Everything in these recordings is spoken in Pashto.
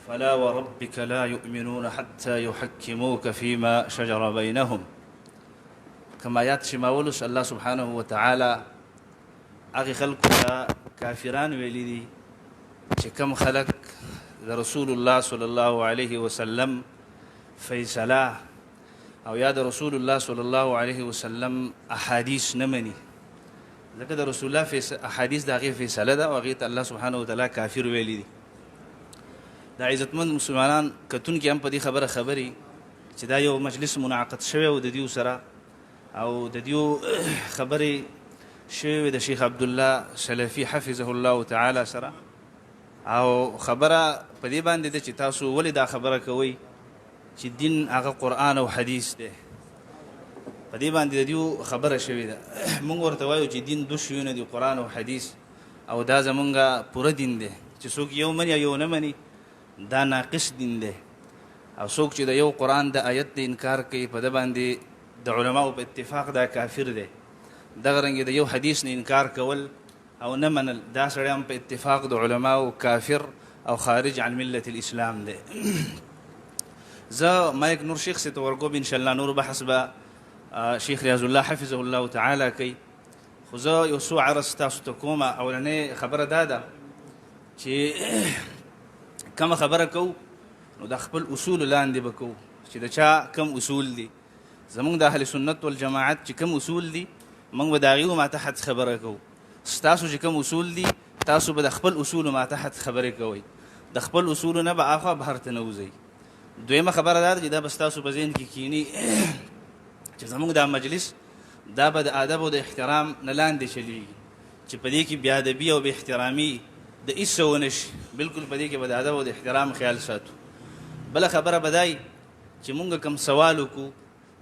فلا وربك لا يؤمنون حتى يحكموك فيما شجر بينهم. كما ياتي مولس الله سبحانه وتعالى اغي خلق كافران ويلدي كم خلق رسول الله صلى الله عليه وسلم فيصلا او يا رسول الله صلى الله عليه وسلم احاديث نمني لکه رسول الله في احاديث داغي فیصله ده او غیت الله سبحانه وتعالى کافر ویلی دي. دا عزتمند مسلمانان کتون کې هم په دې خبري چې دا یو مجلس منعقد شوی او د دې سره او د دې خبري شوی د شیخ عبد الله سلفي حفظه الله تعالی سره او خبره په دې باندې چې تاسو ولې دا خبره کوي چې دین هغه قرآن او حدیث دی. په دې باندې د دې خبره شوی ده. موږ ورته وایو چې دین دوه شیونه دي، قرآن او حدیث، او دا زمونږه پوره دین دی. چې څوک یو مني یو نه مني دا ناقص دین دی، او څوک چې د یو قرآن د آیت د انکار کوي په ده باندې د علماو په اتفاق دا کافر دی. دغه رنګې د یو حدیث نه انکار کول او نه منل دا سړی هم په اتفاق د علماو کافر او خارج عن ملت الاسلام دی. زه مایک نور شیخ سے تو ورګوم ان شاء الله نور بحث به شیخ ریاض الله حفظه الله تعالی کوي. خو زه یو څو عرض تاسو ته کومه. اولنۍ خبره دا ده چې کومه خبره کوو نو د خپل اصول لاندې به کوو چې د چا کم اصول دي. زمونږ د اهل سنت والجماعت چې کم اصول دي موږ به د هغې ما تحت خبره کوو. ستاسو چې کم اصول دي تاسو به د خپل اصولو ما تحت خبرې کوئ. د خپل اصولو نه به اخوا بهر ته نه وځئ. دویمه خبره دا ده چې دا به ستاسو په ذهن کې کیني چې زموږ دا مجلس دا به د ادب او د احترام نه لاندې چلیږي، چې په دې کې بې ادبي او بې احترامي د هېڅ څه ونه شي. بلکل په دې کې به د ادب او د احترام خیال ساتو. بله خبره به دا چې مونږ کوم سوال وکړو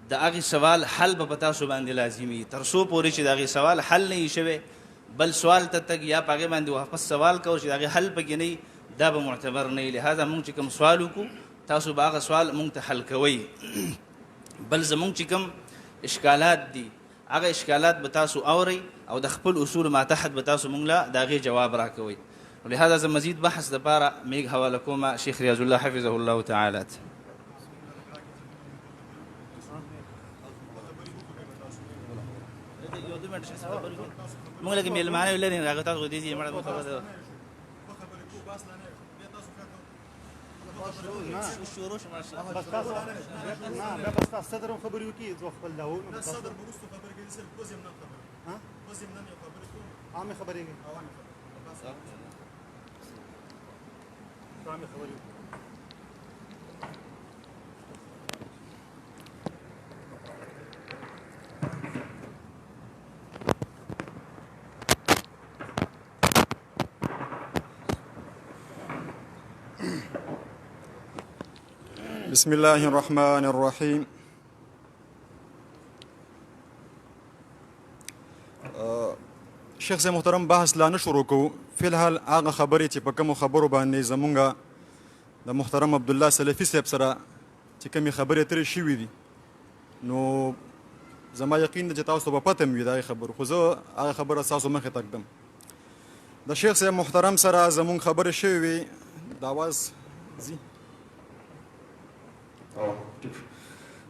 د هغې سوال حل به په تاسو باندې لازمي تر څو پورې چې د هغې سوال حل نه وي شوی بل سوال ته تګ یا په هغې باندې واپس سوال کول چې د هغې حل پکې نه دا به معتبر نه وي. لهذا مونږ چې کوم سوال وکړو تاسو به هغه سوال مونږ ته حل کوئ. بل زمونږ چې کوم اشکالات دي هغه اشکالات به تاسو اورئ او د خپل اصول ما تحت به تاسو مونږ له د هغې جواب راکوئ. ولهذا زه مزید بحث دپاره میږ حواله کومه شیخ ریاض الله حفظه الله تعالی ته. مونږ لکه میلمانه لري راغلی تاسو خو دې چې مړه خبره ده شروع شو ماشاءالله بس تاسو نه بس تاسو صدر خبرې وکړي ځو خپل دا و نه صدر برستو خبرې کوي صرف کوزم نه خبرې ها کوزم نه خبرې کوي عامه خبرې کوي عامه خبرې بسم الله الرحمن الرحيم. شیخ سے محترم بحث لا نه شروع کوو. فی الحال هغه خبرې چې په کومو خبرو باندې زمونږ د محترم عبدالله سلفي صاحب سره چې کومې خبرې ترې شوي دي نو زما یقین ده چې تاسو به پته مې وي د هغې خبرو، خو زه هغه خبره ستاسو مخې ته ږدم. د شیخ صاحب محترم سره زمونږ خبرې شوې وي. د اواز ځي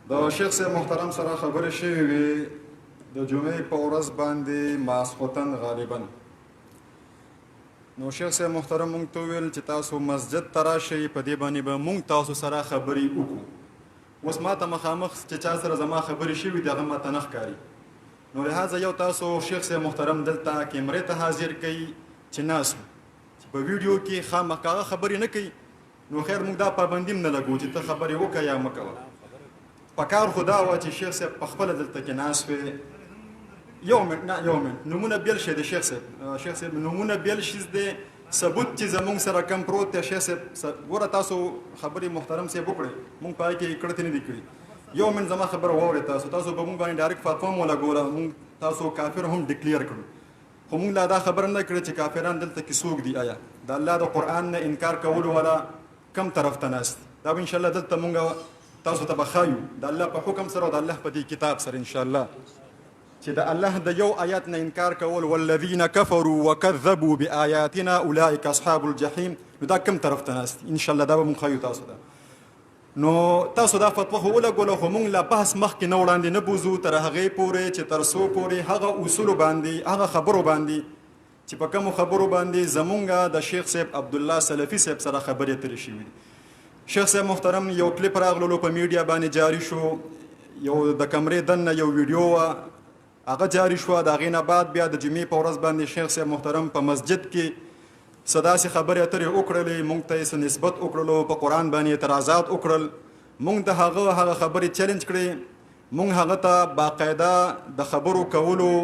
د شیخ صاحب محترم سره خبرې شوې وي د جمعې په ورځ باندې ماسخوتن غالبا. نو شیخ صاحب محترم مونږ ته وویل چې تاسو مسجد ته راشئ، په دې باندې به مونږ تاسو سره خبرې وکړو. اوس ما ته مخامخ چې چا سره زما خبرې شوي دي هغه ما ته نه ښکاري. نو لهذا یو تاسو شیخ صاحب محترم دلته کیمرې ته حاضر کوي چې ناست چې په ویډیو کې خامخا هغه خبرې نه کوي نو خیر موږ دا پابندي هم نه لګو چې ته خبرې وکړه یا مه کوه. پکار خو دا وه چې شیخ صاحب پخپله دلته کې ناست وی. یو منټ نه یو منټ نومونه بیل شي د شیخ صاحب نومونه بیل شي د ثبوت چې زمونږ سره کم پروت دی. شیخ صاحب ګوره تاسو خبرې محترم صاحب وکړئ، مونږ په هغې کې کړتې نه دي کړي. یو منټ زما خبره واورئ. تاسو به مونږ باندې ډایرکټ فتوا هم ولګوله، مونږ تاسو کافر هم ډکلیر کړو، خو مونږ لا دا خبره نه کړې چې کافران دلته کې څوک دي. آیا د الله د قرآن نه انکار کولو والا کم طرف ته ناست؟ دا به انشاءالله دلته مونږ تاسو ته به ښایو د الله په حکم سره او د الله په دې کتاب سره انشاءالله. چې د الله د یو آیات نه انکار کول والذین کفروا وکذبوا بآیاتنا اولئک اصحاب الجحیم، نو دا کوم طرف ته ناست ان شاء الله دا به مونږ ښیو تاسو ته. نو تاسو دا فتوا خو ولګوله، خو مونږ لا بحث مخکې نه وړاندې نه بوځو تر هغې پورې چې تر څو پورې هغه اصولو باندې هغه خبرو باندې چې په کومو خبرو باندې زمونږ د شیخ صاحب عبدالله سلفي صاحب سره خبرې ترې شوي دي. شیخ صاحب محترم یو کلیپ راغللو په میډیا باندې جاری شو، یو د کمرې دننه یو ویډیو وه هغه جاری شوه. د هغې نه بعد بیا د جمعې په ورځ باندې شیخ صاحب محترم په مسجد کې څه داسې خبرې اترې وکړلې، مونږ ته یې څه نسبت وکړلو، په قرآن باندې اعتراضات وکړل، مونږ د هغه خبرې چیلنج کړې، مونږ هغه ته باقاعده د خبرو کولو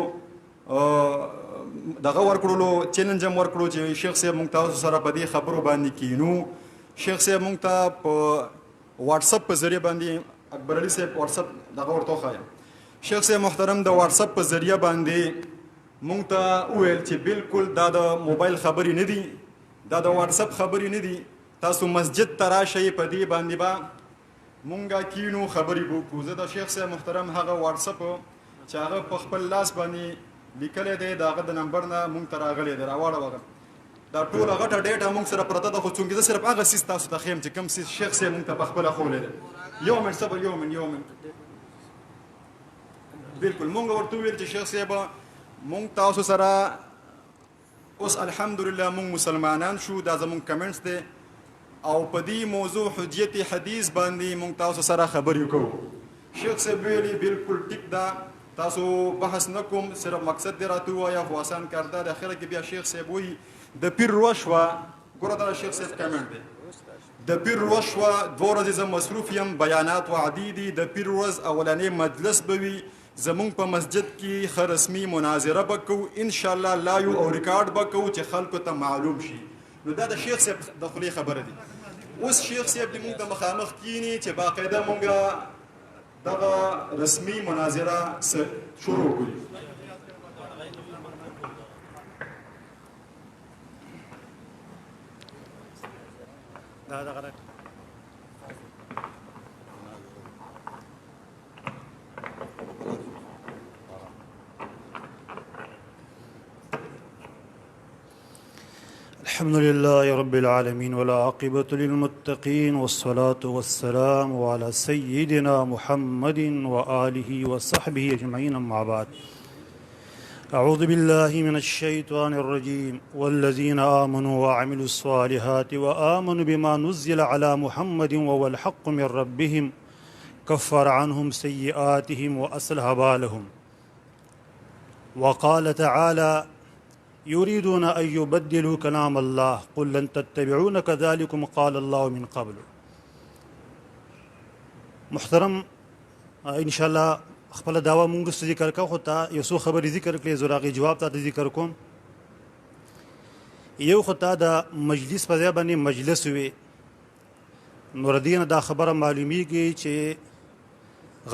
دغه ورکړلو، چیلنج هم ورکړو چې شیخ صاحب مونږ تاسو سره په دې خبرو باندې کینو. شیخ صاحب مونږ ته په واتساپ په ذریعه باندې اکبر علي صاحب واتساپ دغه ورته وښایم، شیخ صاحب محترم د واتساپ په ذریعه باندې مونږ ته وویل چې بالکل دا د موبایل خبرې نه دي، دا د واتساپ خبرې نه دي، تاسو مسجد ته راشئ، په دې باندې به مونږ کینو، خبرې به وکړو. زه د شیخ صاحب محترم هغه واتساپ چې هغه په خپل لاس باندې لیکلی دی د هغه د نمبر نه مونږ ته راغلی دی، راواړوه دا ټوله غټه ډیټا مونږ سره پرته ده، خو چونکې زه صرف هغه څیز تاسو ته ښیم چې کوم څیز شیخ صاحب مونږ ته په خپله ښولی دی. یو منټ صبر، یو منټ. بالکل مونږ ورته وویل چې شیخ صاحب مونږ تاسو سره اوس الحمدلله مونږ مسلمانان شو، دا زمونږ کمنټس دی، او په دې موضوع حجیت حدیث باندې مونږ تاسو سره خبرې کوو. شیخ صاحب ویلي بالکل ټیک ده، تاسو بحث نه کوم، صرف مقصد دې راته ووایه، خو آسان کار ده. د اخره کې بیا شیخ صاحب وایي د پیر روه شوه، ګوره دا شیخ صاحب کمنټ دی، د پیر روه شوه، 2 ورځې زه مصروف یم، بیانات وعدي دي، د پیر ورځ اولنی مجلس به وي، زمونږ په مسجد کې ښه رسمي مناظره به کوو انشاءالله، لایو او ریکارډ به کوو چې خلکو ته معلوم شي. نو دا د شیخ صاحب د خولې خبره دي. اوس شیخ صاحب دې مونږ ته مخامخ کینی چې باقاعده مونږ دغه رسمي مناظره شروع کړي. الحمد لله رب العالمين والعاقبة للمتقين والصلاة والسلام على سيدنا محمد وآله وصحبه أجمعين، أما بعد. أعوذ بالله من الشيطان الرجيم. والذين آمنوا وعملوا الصالحات وآمنوا بما نزل على محمد وهو الحق من ربهم كفر عنهم سيئاتهم وأصلح بالهم. وقال تعالى يريدون أن يبدلوا كلام الله قل لن تتبعون كذلكم قال الله من قبل. محترم ان شاء الله خپل داوا مونږ ست ذکر کا، خو تا یو څو خبرې ذکر کړې، زراغي جواب ته ذکر کوم. یو خو تا د مجلس په ځای باندې مجلس وي، نوردین دا خبره معلومیږي چې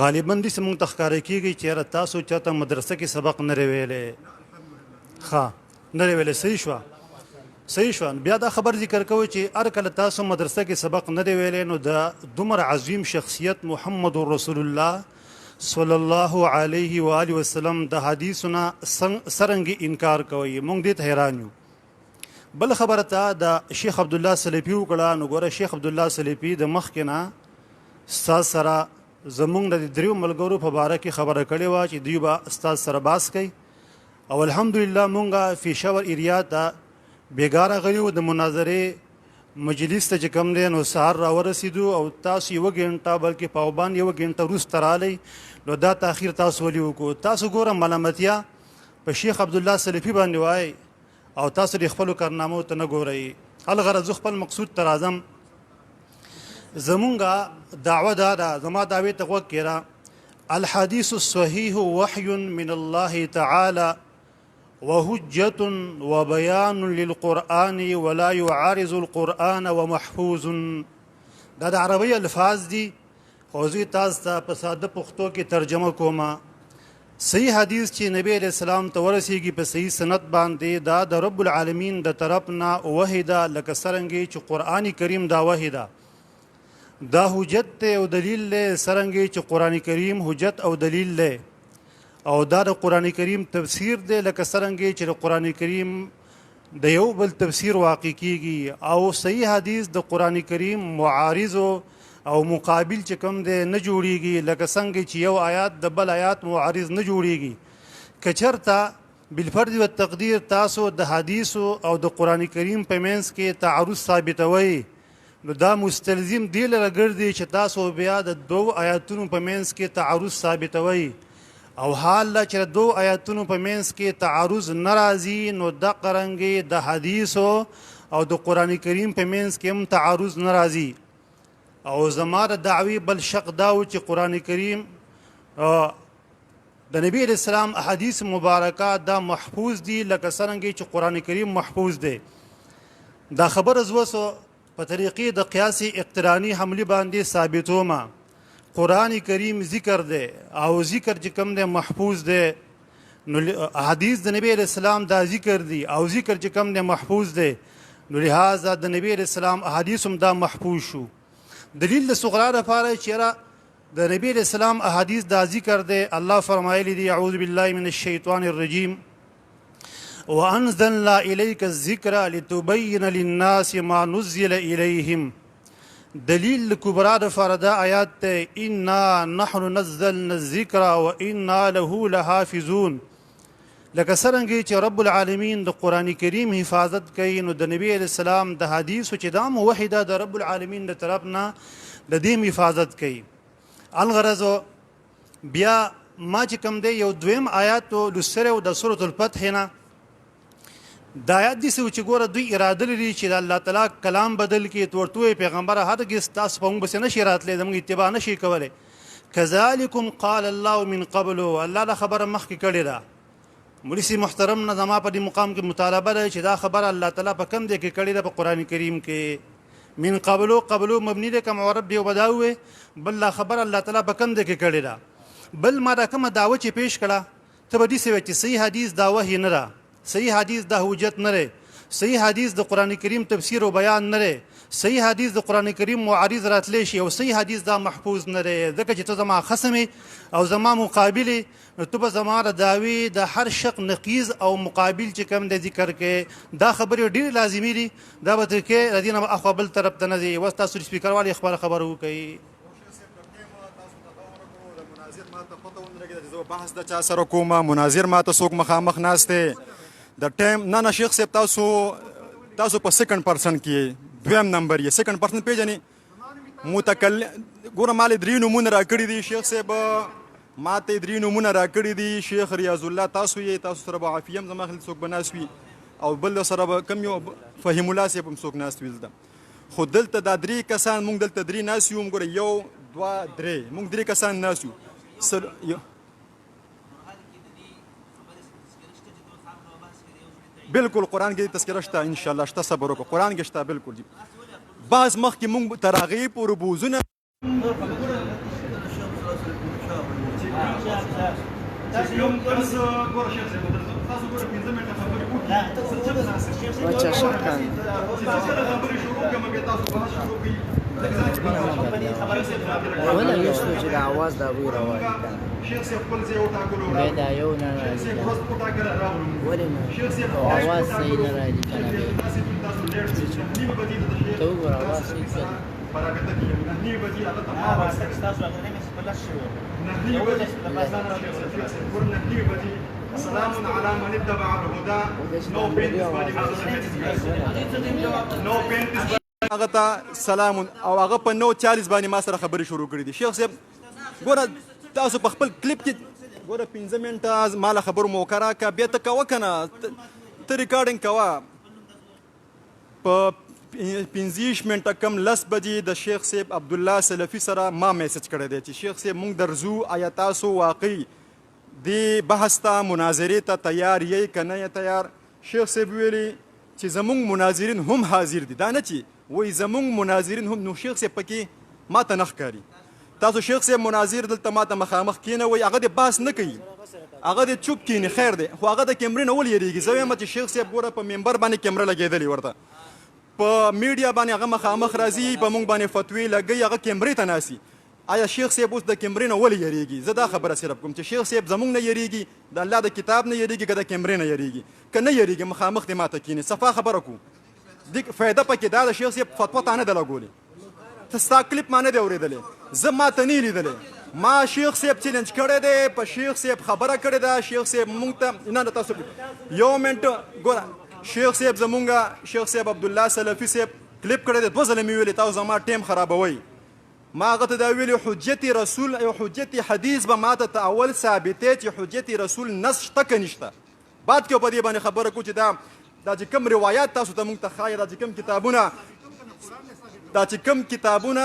غالبا دې سمون تخکارې کیږي چې تاسو چاته مدرسه کې سبق نه ویلې. ښه نه ویلې، صحیح شو. بیا دا خبر ذکر کوي چې هر کله تاسو مدرسه کې سبق نه ویلې، نو د دومره عظیم شخصیت محمد رسول الله صلی الله علیه و آله وسلم د حدیثونه سرنګي انکار کوي. مونږ دې ته حیران یو. بل خبره ته د شیخ عبد الله سلفي وکړه، نو ګوره شیخ عبد الله سلفي د مخکې نه استاد سره زمونږ د دریو ملګرو په باره کې خبره کړې وه چې دوی به استاد سره باس کوي، او الحمدلله مونږه پېښور ایریا ته بیګاره غلي وو د مناظرې مجلس ته چې کوم دی، نو سهار راورسېدو او تاسو 1 غنټه بلکې پاوبان 1 غنټه وروسته رالی، نو دا تاخیر تاسو ولې وکړو؟ تاسو ګوره ملامتیا په شیخ عبدالله سلفي باندې وایي او تاسو د خپلو کارنامو ته نه ګورئ. الغرض زه خپل مقصود ته راځم. زمونږه دعوه دا ده، زما دعوې ته غوږ کېره. الحدیث الصحیح وحی من الله تعالی وحجة وبيان للقرآن ولا يعارض القرآن ومحفوظ. دا د عربی الفاظ دي، خو زه تاسو ته په ساده پښتو کې ترجمه کوم. صحیح حدیث چې نبی علیہ السلام ته ورسیږي په صحیح سند باندې، دا د رب العالمین د طرف نه وحی ده، لکه څرنګه چې قرآن کریم دا وحی ده، دا حجت او دلیل له څرنګه چې قرآن کریم حجت او دلیل له. او دا د قرآن کریم تفسیر دی لکه څرنګه چې د قرآن کریم د یو بل تفسیر واقع کیږي او صحیح حدیث د قرآن کریم معارض او مقابل چې کوم دی نه جوړیږي لکه څنګه چې یو آیات د بل آیات معارض نه جوړیږي که چېرته بالفرض والتقدیر تاسو د حدیثو او د قرآن کریم په منځ کې تعارض ثابتوئ نو دا مستلزم دی لره ګرځي چې تاسو بیا د دوو آیاتونو په منځ کې تعارض ثابتوئ او حال لا چې د دوو آیاتونو په منځ کې تعارض نه راځي نو دغه رنګې د حدیثو او د قرآن کریم په منځ کې هم تعارض نه راځي او زما د دعوی بل شق دا و چې قرآن کریم د نبی علیہ السلام احادیث مبارکه دا محفوظ دي لکه څرنګه چې قرآن کریم محفوظ دی دا خبره زه اوس په طریقې د قیاس اقترانی حملې باندې ثابتومه قرآن کریم ذکر دی او ذکر چې کوم دی محفوظ دی نو حدیث د نبی علیہ السلام دا ذکر دی او ذکر چې کوم دی محفوظ دی نو لہذا د نبی علیہ السلام احادیث هم دا محفوظ شو دلیل د صغرا لپاره چې د نبی علیہ السلام احادیث دا ذکر دی الله فرمایلی دی اعوذ بالله من الشیطان الرجیم وانزلنا الیک الذکر لتبین للناس ما نزل الیهم دلیل کبرا د فردا آیات ته انا نحن نزلنا الذکر وانا له لحافظون لکه څرنګه چې رب العالمین د قرآن کریم حفاظت کوي نو د نبی علیہ السلام د حدیثو چې دا موحده د رب العالمین د طرف نه د دې حفاظت کوي الغرض بیا ما چې کوم دی یو دویم آیات لوستره او د سورۃ الفتح نه د آیات دي چې ګوره دوی اراده لري چې د الله تعالی کلام بدل کړي ورته پیغمبر هرګز تاسو په موږ بس نشي راتلی زموږ اتباع نشي کولی کذالکم قال الله من قبل الله دا خبره مخکې کړې ده مولوی محترم نه زما په دې مقام کې مطالبه ده چې دا خبره الله تعالی په کم دی کې کړې ده په قرآن کریم کې من قبلو مبني ده که معرب دی او بداوي بل لا خبر الله تعالی په کم دی کې کړې ده بل ما دا کومه دعوه چې پیش کړه ته به داسې وایې چې صحیح حدیث دا وحی نه ده صحیح حدیث دا حجت نه دی صحیح حدیث د قرآن کریم تفسیر او بیان نه دی صحیح حدیث د قرآن کریم معارض راتلی شي او صحیح حدیث دا محفوظ نه دی ځکه چې ته زما خصم او زما مقابل نو ته به زما د دعوی د هر شق نقیض او مقابل چې کوم د ذکر کې دا خبرې ډېرې لازمي دي دا به تر کې د دې نه اخوا بل طرف ته نه ځي اوس تاسو سپیکر والي خبره وکړي بحث د چا سره کومه مناظر ما ته څوک مخامخ ناست دی د ټایم نه شیخ صاحب تاسو په سیکنډ پرسن کې دویم نمبر یې سیکنډ پرسن پیژنې متکلم ګوره ما له درې نومونه راکړي دي شیخ صاحب ما ته درې نومونه راکړي دي شیخ ریاض الله تاسو یې تاسو سره به عافیه هم زما خیال څوک به ناست وي او بل سره به کم یو فهیم الله صاحب هم څوک ناست وي دلته خو دلته دا درې کسان مونږ دلته درې ناست یو ګوره یو دوه درې مونږ درې کسان ناست یو بالکل قرآن کې تذکره شته ان شاء الله شته صبر وکړه قرآن کې شته بالکل جی بعض مخکې مونږ تر هغې پورې بوزونه ولا يشتو چې د اواز د ابوی روان دی دا یو نه راځي ولې نه او اواز صحیح نه راځي کنه ته وګوره اواز صحیح کړه سلام على من اتبع الهدى نو بين هغه ته سلام او هغه په 9:40 باندې ما سره خبرې شروع کړې دي شیخ صاحب ګوره تاسو په خپل کلیپ کې ګوره 15 منټه ما له خبرو موقع راکړه بیا ته کوه که نه ته ریکارډینګ کوه په 15 منټه کم 10 بجې د شیخ صاحب عبدالله سلفي سره ما میسج کړی دی چې شیخ صاحب مونږ درځو آیا تاسو واقعي دې بحث ته مناظرې ته تیار یې که نه یې تیار شیخ صاحب ویلي چې زمونږ مناظرین هم حاضر دي دا نه چې وایي زمونږ مناظرین هم نو شیخ صاحب پکې ما ته نه ښکاري تاسو شیخ صاحب مناظر دلته ما ته مخامخ کېنوئ هغه دې بحث نه کوي هغه دې چوپ کېني خیر دی خو هغه د کیمرې نه ولې یېرېږي زه وایم چې شیخ صاحب ګوره په ممبر باندې کیمره لګېدلې ورته په میډیا باندې هغه مخامخ راځي په موږ باندې فتوی لګوي هغه کیمرې ته ناسي آیا شیخ صاحب اوس د کیمرې نه ولې یریږي؟ زه دا خبره صرف کوم چې شیخ صاحب زمونږ نه یریږي، د الله د کتاب نه یریږي، که د کیمرې نه یریږي. که نه یریږي مخامخ دې ماته کینې، صفا خبره کو. دې فایده پکې دا د شیخ صاحب فتوا تا نه ده لګولې، ته ستا کلیپ ما نه دی اورېدلی، زه ما ته نه یې لیدلی. ما شیخ صاحب چیلنج کړی دی، په شیخ صاحب خبره کړې ده. شیخ صاحب مونږ ته نه تاسو یو منټ ګوره، شیخ صاحب زمونږ شیخ صاحب عبدالله سلفي صاحب کلیپ کړی دی، 2 ځله مې ویلې تاسو زما ټیم خرابوئ. ما هغه ته دا ویلي حجت رسول او حجت حدیث به ما ته اول ثابتې چې حجت رسول نص شته که نشته. بعد کې په دې باندې خبره کو چې دا چې کوم روایات تاسو ته مونږ ته ښایي، دا چې کوم کتابونه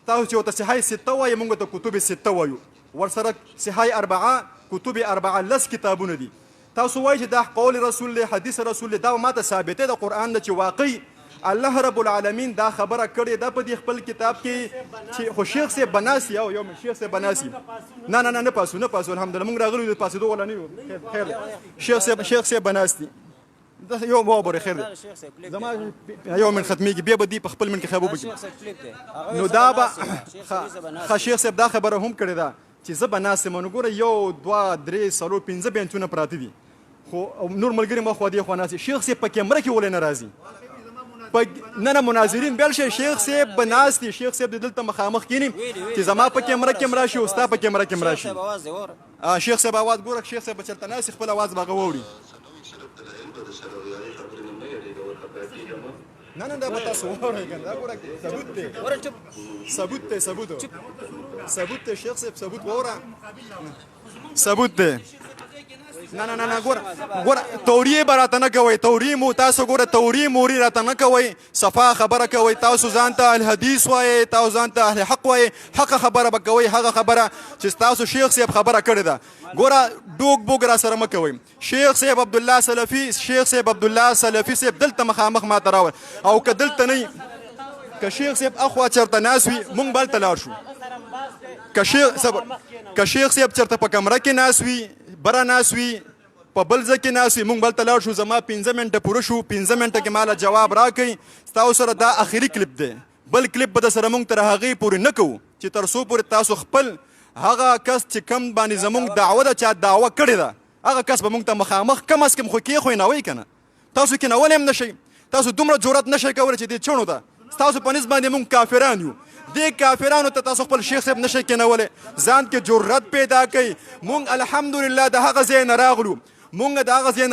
تاسو چې ورته صحیح سته وایي، مونږ ته کتب سته وایو، ورسره صحیح 4 کتب 4 10 کتابونه دي. تاسو وایي چې دا قول رسول دی، حدیث رسول دی، دا ما ته ثابتې د قرآن ده چې واقعي الله رب العالمین دا خبره کړې ده په دې خپل کتاب کې چې خو شیخ صاحب بناسي او یو شیخ صاحب بناسي نه پاسو الحمدلله مونږ راغلو د پاسېدو ولا نه یو. خیر شیخ صاحب بناسي دا یو وابره خیر دی. زما یو من ختمیږي بیا به دی په خپل من کې خبرو وکړي. نو دا به شیخ صاحب دا خبره هم کړې ده چې زه بناسم. نو ګوره 1 2 3 4 5 بینچونه پراته دي، خو نور ملګري ما خو دې خو ناسي. شیخ صاحب په کیمره کې ولې نه راځي؟ نه مناظرین بل شي. شیخ صاحب بناستی، شیخ صاحب دلته مخامخ کینی چې زما په کیمره کې راشي او ستا په کیمره کې راشي. شیخ صاحب आवाज ګوره، شیخ صاحب چلته ناس خپل आवाज باغه ووري. نه دا به تاسو وورئ کنه، دا ګوره ثبوت دی شیخ صاحب، ثبوت ووره، ثبوت دی. نه ګوره توریه به راته نه کوئ، توریه مو تاسو ګوره توریه موري راته نه کوئ، صفا خبره کوئ. تاسو ځان ته الحدیث وایئ، تاسو ځان ته اهل حق وایئ، حق خبره به کوئ، هغه خبره چې تاسو شیخ صاحب خبره کړې ده. ګوره ډوک بوک را سره مه کوئ. شیخ صاحب عبدالله سلفي صاحب دلته مخامخ ما ته راول، او که دلته نه که شیخ صاحب اخوا چېرته ناست وي مونږ به هلته لاړ شو. که شیخ صاحب چېرته په کمره کې ناست وي، بره ناست وي، په بل ځای کې ناست وي، مونږ به هلته لاړ شو. زما 15 منټه پوره شو، 15 منټه کې ماله جواب راکئ. ستاسو سره دا آخري کلیپ دی، بل کلیپ به در سره مونږ تر هغې پورې نه کوو چې تر څو پورې تاسو خپل هغه کس چې کم باندې زمونږ دعوه ده، چا دعوه کړې ده، هغه کس به مونږ ته مخامخ کم از کم خو کېښوینوئ که نه. تاسو کېنولی هم نه شئ، تاسو دومره جرأت نه شئ کولی چې دې چڼو ته ستاسو په نسبت باندې مونږ کافران یو. دې کافرانو ته تاسو خپل شیخ صاحب نه شئ کېنولی. ځان کې جرأت پیدا کوئ. مونږ الحمدلله د هغه ځای نه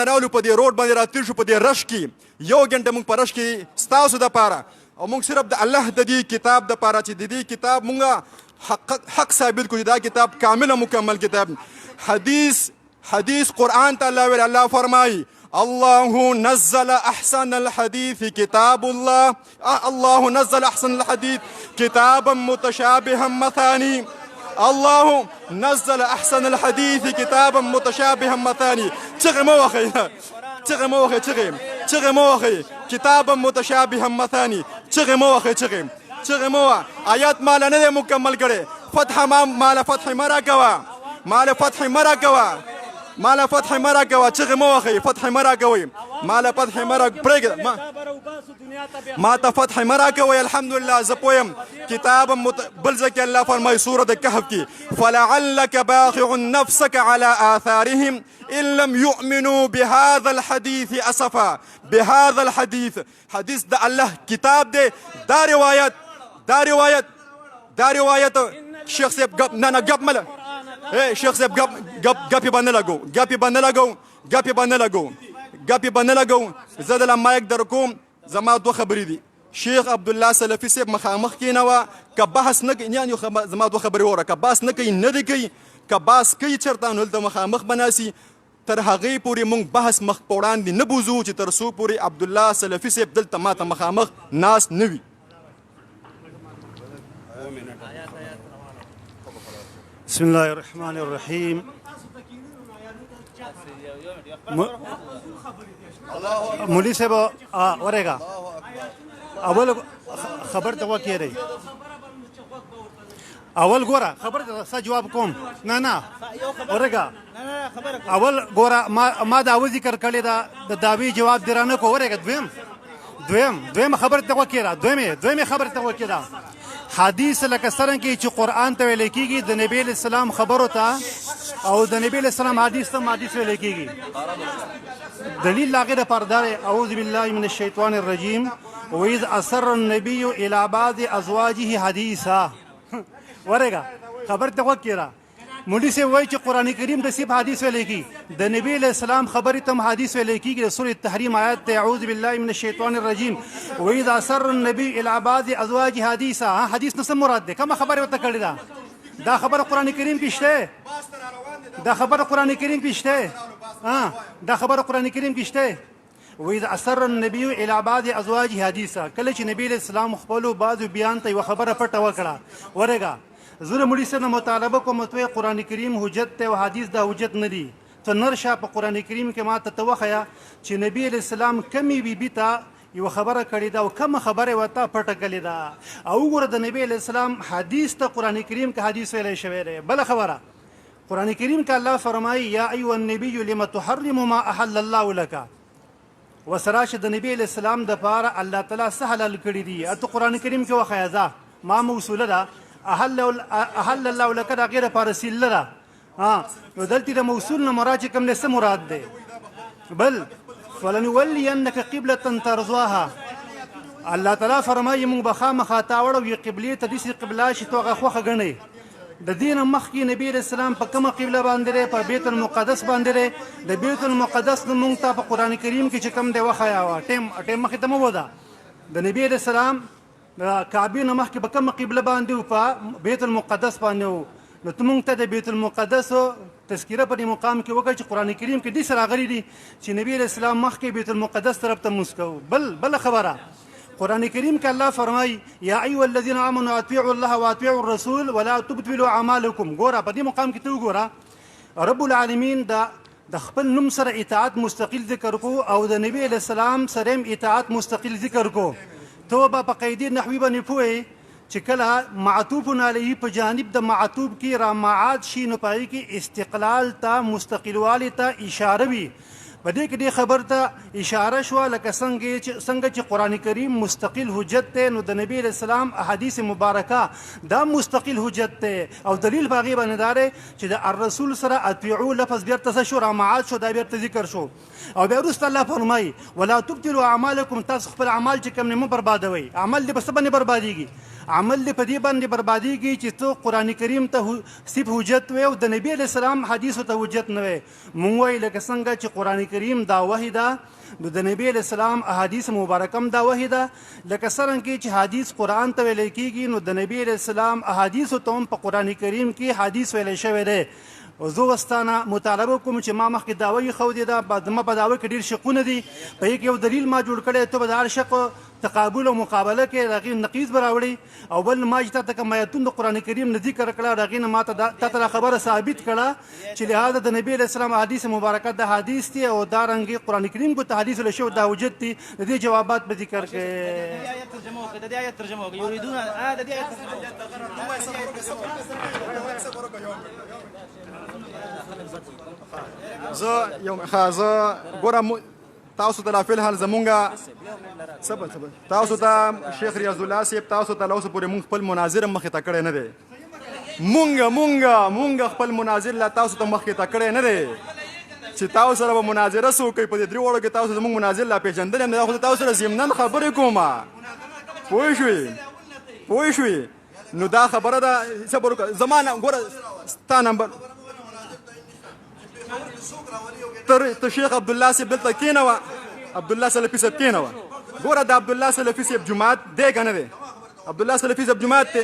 راغلو، په دې روډ باندې راتېر شو، په دې رش کې 1 ګنټه مونږ په رش کې ستاسو دپاره، او مونږ صرف د الله د دې کتاب دپاره چې د دې کتاب مونږ حق ثابت کړو چې دا کتاب کامل مکمل کتاب. حدیث قرآن ته الله ویل، الله فرمایي الله نزل احسن الحديث كتاب الله نزل احسن الحديث كتابا متشابها مثاني. الله نزل احسن الحديث كتابا متشابها مثاني. چغه مو وخی كتابا متشابها مثاني. چغه مو آیات مال نه مکمل کړي. فتح مال فتح مرا کوا چغه مو وخی فتح مرا کوي، مال فتح مرا پرګ ما ته فتح مرا کوي. الحمدلله زه پویم کتاب بل ځکه الله فرمایي سورة کهف کې فلعلك باخع نفسك على آثارهم ان لم يؤمنوا بهذا الحديث اسفا. بهذا الحديث حدیث د الله کتاب دی. دا روایت شیخ صاحب نه گپ مله شیخ صاحب گپی باندې لګو. زه دلته مایک در کوم. زما 2 خبرې دي. شیخ عبدالله سلفي صاحب مخامخ کېنوه، که بحث نه کوي، یعنې زما 2 خبرې وره، که بحث نه کوي نه دی کوي، که بحث کوي چېرته نو دلته مخامخ بناسي. تر هغې پورې مونږ بحث مخ په وړاندې نه بوځو چې تر څو پورې عبدالله سلفي صاحب دلته ماته مخامخ ناست نه وي. بسم الله الرحمن الرحیم. مولوی صاحب ورېږه، اول خبر ته وکړئ، اول ګوره خبر ته څه جواب کوم. نه ورېږه، اول ګوره ما دعوه ذکر کړې ده، د دعوې جواب دې رانه کو. ورېږه دویم خبر ته وکړه، دویمې خبر ته وکړه. حدیث لکه څرنګه چې قرآن ته ویل کېږي د نبی علیه السلام خبرو ته او د نبی علیه السلام حدیث ته حدیث ویل کېږي. دلیل لاغې دپاره دا دی اعوذ بالله من الشیطان الرجیم وإذ أسر النبي إلى بعض أزواجه حدیثا. ورګه خبر ته غوږ کېږه. مولوي صاحب وایي چې قرآن کریم ته صرف حدیث ویلی کېږي د نبي علیه السلام خبرې ته هم حدیث ویلی کېږي. د سورة تحریم آیات ته اعوذ بالله من الشیطان الرجیم وإذ أسر النبي إلى بعض أزواجه حدیثا. حدیث نه څه مراد دی؟ کومه خبرې ورته کړې ده؟ دا خبره قرآن کریم کې شته؟ دا خبره قرآن کریم کې شته؟ دا خبره قرآن کریم کې شته؟ وإذ أسر النبي إلى بعض أزواجه حدیثا. کله چې نبی علیه السلام خپلو بعضو بیان ته یوه خبره پټه وکړه. ورګه زه د مولوي صاحب نه مطالبه کوم ته قرآن کریم حجت دی او حدیث دا حجت نه دي. ته نرشه په قرآن کریم کې ما ته وښیه چې نبی علیه السلام کمې بیبي ته یوه خبره کړې ده او کومه خبره ورته پټه کړې ده او وګوره د نبی علیه السلام حدیث ته قرآن کریم کې حدیث ویلی شوی دی. بله خبره قرآن کریم کې الله فرمایي یا ایها النبي لم تحرم ما احل الله لك. وسره چې د نبی علیه السلام دپاره الله تعالی څه حلال کړي دي ته قرآن کریم کې وښیه. ځه ما موصوله ده احل الله لك د هغې دپاره سیله ده. نو دلته د موصول نه مراد چې کوم دی څه مراد دی؟ بل فلنولینک قبلة ترضاها. الله تعالی فرمایي موږ به خامخا تا وړو یې قبلې ته داسې قبله چې تو هغه خوښه ګڼئ. د دې نه مخکې نبي علیه السلام په کومه قبله باندې دی؟ په بیت المقدس باندې دی. د بیت المقدس نه موږ ته په قرآن کریم کې چې کوم دی وښیه وه ټیم مخکې ته مه وده. د نبي علیه السلام د کعبې نه مخکې په کومه قبله باندې و؟ په بیت المقدس باندې و. نو ته موږ ته د بیت المقدس تذکیره په دې مقام کې وکړه چې قرآن کریم کې داسې راغلي دي چې نبي علیه السلام مخکې بیت المقدس طرف ته لمونځ کوو. بله خبره قرآن کریم کې الله فرمایي یا ایها الذین آمنوا اطیعوا الله واطیعوا الرسول ولا تبطلوا اعمالکم. ګوره په دې مقام کې ته وګوره رب العالمین د خپل نوم سره اطاعت مستقل ذکر کو او د نبی علیه السلام سره هم اطاعت مستقل ذکر کو. ته به په قیدې نحوي باندې پوهې چې کله معطوف علیه په جانب د معطوف کې را معاد شي نو په هغې کې استقلال ته مستقلوالي ته اشاره وي. په دې کې دې خبر ته اشاره شوه لکه څنګه چې قرآن کریم مستقل حجت دی نو د نبی علیه السلام احادیث مبارکه دا مستقل حجت دی او دلیل په هغې باندې دا دی چې د الرسول سره اطیعو لفظ بیرته څه شو؟ را معاد شو. دا بیرته ذکر شو او بیا وروسته الله فرمایي ولا تبطلوا اعمالکم. تاسو خپل اعمال چې کوم نه مه بربادوئ. عمل دې په څه باندې بربادېږي؟ عمل دې په دې باندې بربادېږي چې ته قرآن کریم ته صرف حجت وی او د نبي علیه السلام حدیثو ته حجت نه وی. مونږ وایي لکه څنګه چې قرآن کریم دا وحی ده نو د نبی علیه السلام احادیث مبارکه هم دا وحی ده. لکه څرنګه چې حدیث قرآن ته ویلی کېږي نو د نبی علیه السلام احادیثو ته هم په قرآن کریم کې حدیث ویلی شوی دی. زه وستانه مطالبه کوم چې ما مخکې دعوه ایښودې ده زما په دعوه کې ډېر شقونه دي. په هغې کې یو دلیل ما جوړ کړی ته به د هر شق تقابل او مقابله کې د هغې نقیض به راوړي او بل ما چې تا ته کوم ایتون د قرآن کریم نه ذکر کړه د هغې نه ما ته تا ته خبره ثابت کړه چې لهذا د نبي علیه السلام حدیث مبارکه د حدیث دي او دارنګې قرآن کریم کو ته حدیث ویلی شوی دا حجت دي. د دې جوابات به ذکر کړي. د دې آیت ترجمه وکړه یریدون د دې آیت زه ګوره تاسو ته لا فی الحال زمونږ تاسو ته شیخ ریاض الله صاحب تاسو ته لا اوسه پورې مونږ خپل مناظر مخې ته کړی نه دی. مونږ خپل مناظر لا تاسو ته مخې ته کړی نه دی چې تاسو سره به مناظره څه وکړئ. په دې درې وړو کې تاسو زمونږ مناظر لا پېژندلی یم. دا خو تاسو سره ضمناً خبرې کومه پوه شوې نو دا خبره ده. صبر وکړه زما ګوره ستا نمبر ته شیخ عبدالله صاحب دلته کېنوه. عبدالله سلفي صاحب کېنوه. ګوره د عبدالله سلفي صاحب جومات دی که نه دی؟ عبدالله سلفي صاحب جومات دی.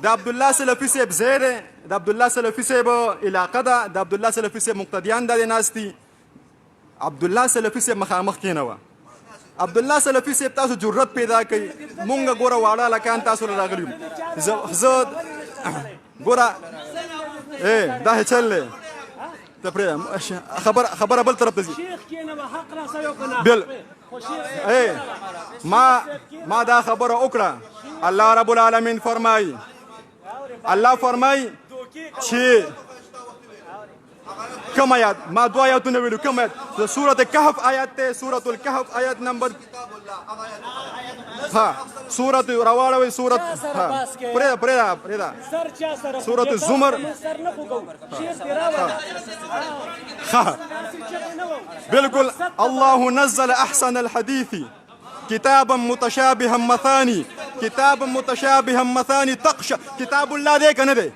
د عبدالله سلفي صاحب ځای دی. د عبدالله سلفي صاحب علاقه ده. د عبدالله سلفي صاحب مقتدیان دا دی ناست دي. عبدالله سلفي صاحب مخامخ کېنوه. عبدالله سلفي صاحب تاسو جرأت پیدا کوي. مونږ ګوره واړه هلکان تاسو له راغلي یو. زه ګوره دا چل دی خبره بل طرف ته ځي. ما دا خبره وکړه. الله رب العالمین فرمایي چې کوم آیات ما دوه آیاتونه ویلو. کوم آیات؟ د سورة کهف آیات دی. سورة الکهف آیات نمبر ها سورت راواړوي سورت پرېدا سورت الزمر ها بالکل الله نزل احسن الحديث كتابا متشابها مثاني تقشع كتاب الله دې کنه دی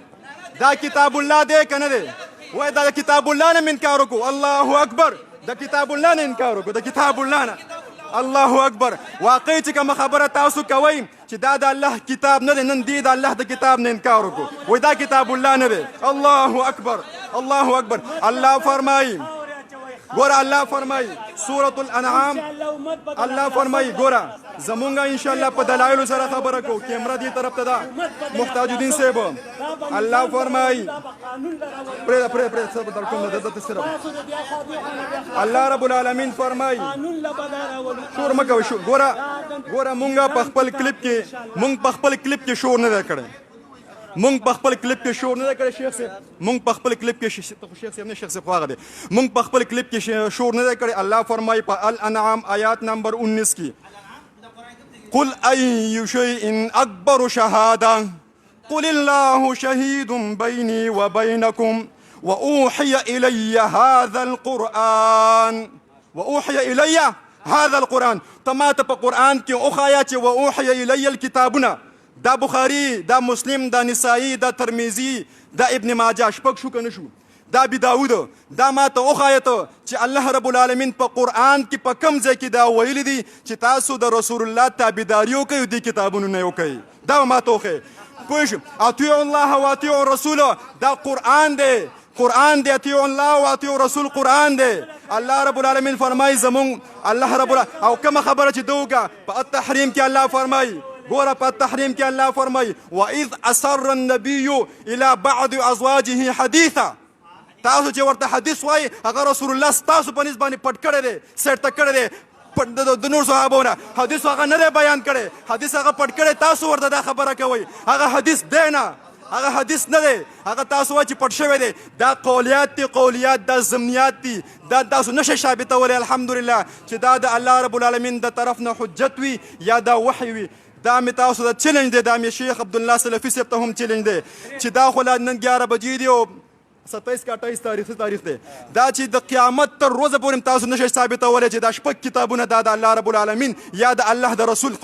دا کتاب الله دې کنه دی وای دا کتاب الله نه انکار وکړو الله اکبر دا کتاب الله نه انکار وکړو دا کتاب الله نه الله اکبر واقعي چې کوم خبره تاسو کوئ چې دا د الله کتاب نه دی نن دې د الله د کتاب نه انکار وکړو وای دا کتاب الله نه دی الله اکبر الله فرمایي ګوره الله فرمایي سورة الانعام الله فرمایي ګوره زمونږ ان شاء الله په دلایلو سره خبره کو کیمرا دې طرف ته ده محتاج الدین صاحب الله فرمایي پرې صبر در کوم د صرف الله رب العالمین فرمایي شور مکو شو ګوره مونږه په خپل کلیپ کې شور نه کړی مونږ په خپل کلیپ کې شور نه کړی شیخ صاحب مونږ په خپل کلیپ کې شیخ صاحب خواغه دي مونږ په خپل کلیپ کې شور نه کړی الله فرمایي په الانعام آیات نمبر 19 کې قل أي شيء أكبر شهادة قل الله شهيد بيني وبينكم وأوحي إلي هذا القرآن تمات په قرآن کې اوخایا چې وأوحي إلي الكتابونه دا بخاري دا مسلم دا نسائی دا ترمذی دا ابن ماجه شپږ شو کنه شو دا ابي داود دا ما ته اوخایته چې الله رب العالمین په قرآن کې په کم ځای کې دا ویل دي چې تاسو د رسول الله تابعداري وکړئ د کتابونو نه وکړئ دا ما ته اوخه پوه شو اطیعوا الله واطیعوا الرسول دا قرآن دی اطیعوا الله واطیعوا الرسول قرآن دی الله رب العالمین فرمایي زمون الله رب او کوم خبره چې دوګه په التحریم کې الله فرمایي ګوره په تحریم کې الله فرمایي وَإِذْ أَسَرَّ النَّبِيُّ إِلَى بَعْضِ أَزْوَاجِهِ حَدِيثًا تاسو چې ورته حدیث وایي هغه رسول الله ستاسو په نسبت باندې پټ کړی دی سیټ کړی دی د نور صحابونه حدیث هغه نه دی بیان کړی حدیث هغه پټ کړی تاسو ورته دا خبره کوئ هغه حدیث دی نه هغه حدیث نه دی هغه تاسو وایي چې پټ شوی دی دا قولیات دا ضمنیات دي دا تاسو نشئ ثابتولی الحمدلله چې دا د الله رب العالمین د طرف نه حجت وي یا دا وحی وي دا مې تاسو د چیلنج دی دا مې شیخ عبدالله سلفي صاحب ته هم چیلنج دی چې دا خو لا نن 11 بجې دی او 27 کا 28 تاریخ دی دا چې د قیامت تر روزه پورې تاسو نشئ ثابتولی چې دا شپږ کتابونه دا د الله رب العالمین یا د الله د رسول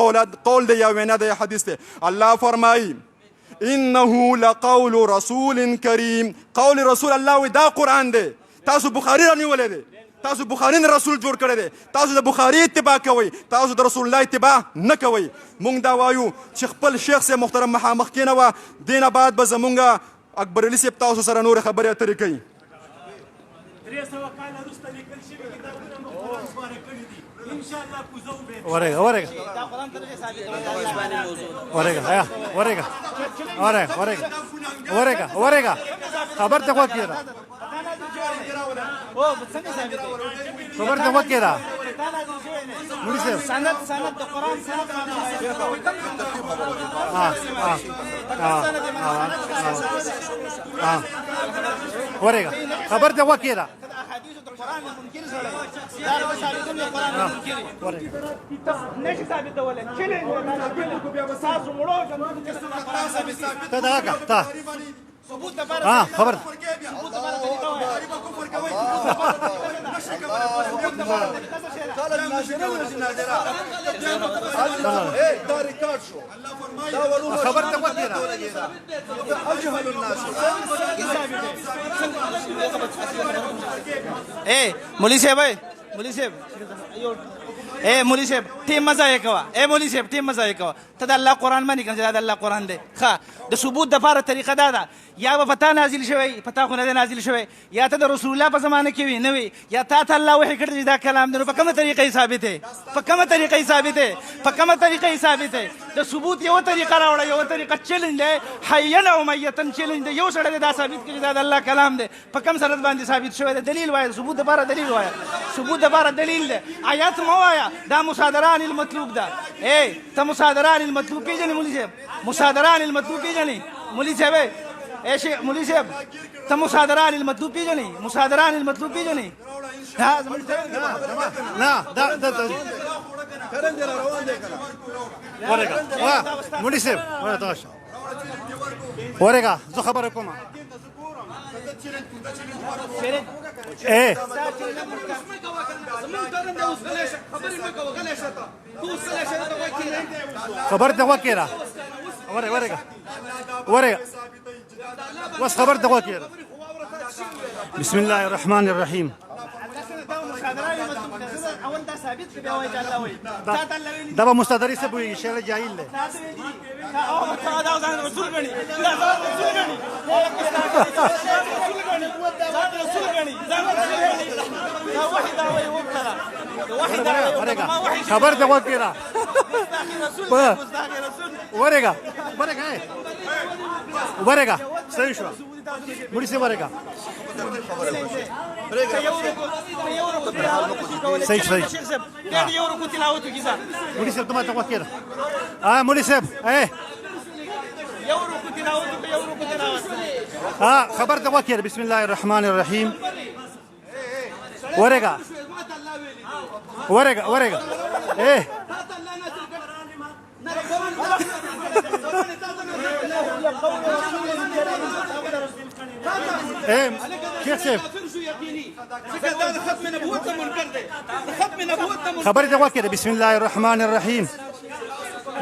قول دی یا وینا دی یا حدیث دی الله فرمایي انه لقول رسول کریم قول رسول الله دا قرآن دی تاسو بخاري رانیولی دی تاسو بخاري نه رسول جوړ کړی دی تاسو د بخاري اتباع کوئ تاسو د رسول الله اتباع نه کوئ مونږ دا وایو چې خپل شیخ صاحب محترم مخامخ کېنوه دې نه بعد به زمونږ اکبر علي صاحب تاسو سره نورې خبرې اترې کوي 300 کاله وروسته لیکل شوي کتابونه مختلف خپاره کړي دي انشاءالله کوزه وبې ورګه خبر ته وکړه خبر ته وکړه مولوی صاحب سند د قرآن سند ورګه خبر ته وکړه احادیث د قرآن منکر سره دا ثابتون د قرآن منکر نشي ثابتولی چیلنج کو بیا تاسو مړو ته دا کا ثبوت لپاره خبر ثبوت لپاره طریقه وایي خبر ته وکړه اجهل الناس مولوی صاحب مولوی صاحب ټیم مزه یې کوه مولوی صاحب ټیم مزه یې کوه ته د الله قرآن منې که دا د الله قرآن دی ښه د ثبوت دپاره طریقه دا ده یا به په تا نازل شوی په تا خو نه دی نازل شوی یا ته د رسول الله په زمانه کې وي نه وي یا تا ته الله وحي کړی چې دا کلام دی نو په کومه طریقه یې ثابت دی په کومه طریقه یې ثابت دی د ثبوت یوه طریقه راوړه یوه طریقه چیلنج دی حیًا او میتن چیلنج دی یو سړی دی دا ثابت کړي دا د الله کلام دی په کوم سند باندې ثابت شوی دی دلیل وایه ثبوت دپاره دلیل وایه ثبوت دپاره دلیل دی آیات مه وایه دا مصادره عن المطلوب ده ته مصادره عن المطلوب پیژنې مولوي صاحب مصادره عن المطلوب پیژنې مولوي صاحب مولوي صاحب ته مصادره عن المطلوب پیژنې مصادره عن المطلوب پیژنې نه دا کرن دې روان دی کنه ورګه وا مولي صاحب ورته ورګه زه خبره کوم ايه خبرت وكيله ورقه بس خبرت وكيله بسم الله الرحمن الرحيم دابا مستدري سبوي شيله جاهل له خبر ده وكيله ورقه صحيح شو مريسي ورقه صحيح مريسي تما توكيله مريسي ايه خبرت وكيل بسم الله الرحمن الرحيم ورقه ايه ايه كيف سيف خبرت وكيل بسم الله الرحمن الرحيم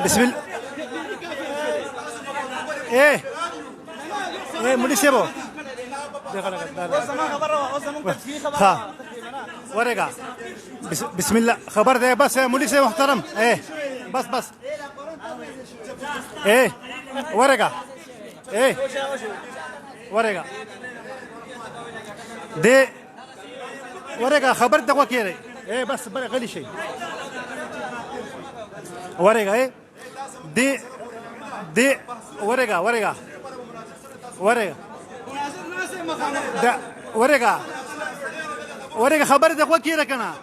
بسم الله ايه موليسيبو ها ورقه بسم الله خبر ده بس موليسي محترم ايه بس ايه ورقه ايه ورقه دي ورقه خبر ده وكيل ايه بس غلي شيء ورقه ايه دي ورقه ده ورقه خبر ده وكيلك انا